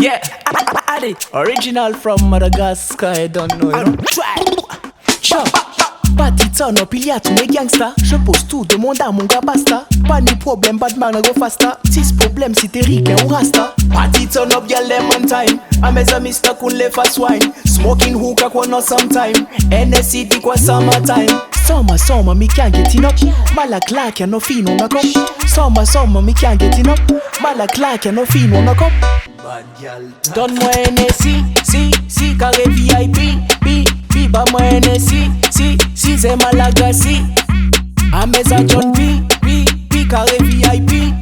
Yeah, Addy, original from Madagascar, I don't know, you know. Try. Chop. Party turn up, il y a tous mes gangsters. Je pose tout, demande à mon gars basta. Pas ni problème, bad man, go faster. 6 problèmes si t'es ricain ou rasta. Party turn up, girl, them on time. A mes amis stuck on les fast wine. Smoking hookah, quoi no sometime. NSC, di quoi summertime. Summer, me can't get enough. Malak like, no fin on a cup. Summer, me can't get enough. Malak like, no fin on a cup. Donne-moi NSC, si, Carre VIP, ba moi NSC, si, c'est Malagasy. A mes a John P, Carre VIP,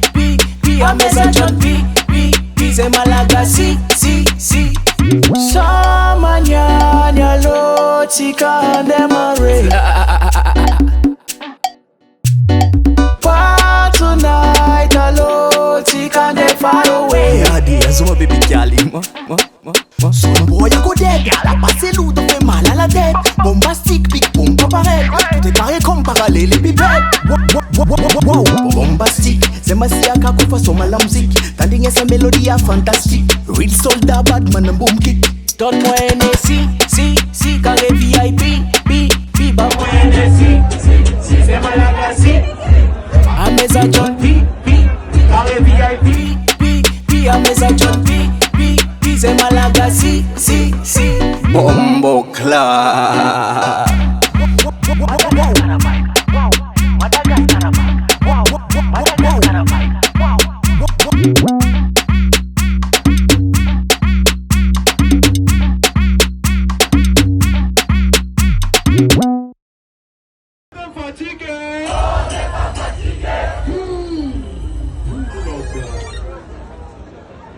a mes a John P, c'est Malagasy, si. Sama nyanya lotika ndemare. Pa tonight lotika nde far away. Azuma baby girl, moi. Son boy a go dead, girl a passé lourd, fait mal à la tête. Bombastique, big boom, pas pareil. Tout est carré comme parallèle, les pipettes. Wow, bombastique. C'est ma siaka qu'on fasse mal la musique. Tandis que sa mélodie est fantastique. Real soldat, bad man, boom kick. Donne-moi NSC, si, Carre VIP, ba moi NSC, si, c'est Malagasy. A mes a John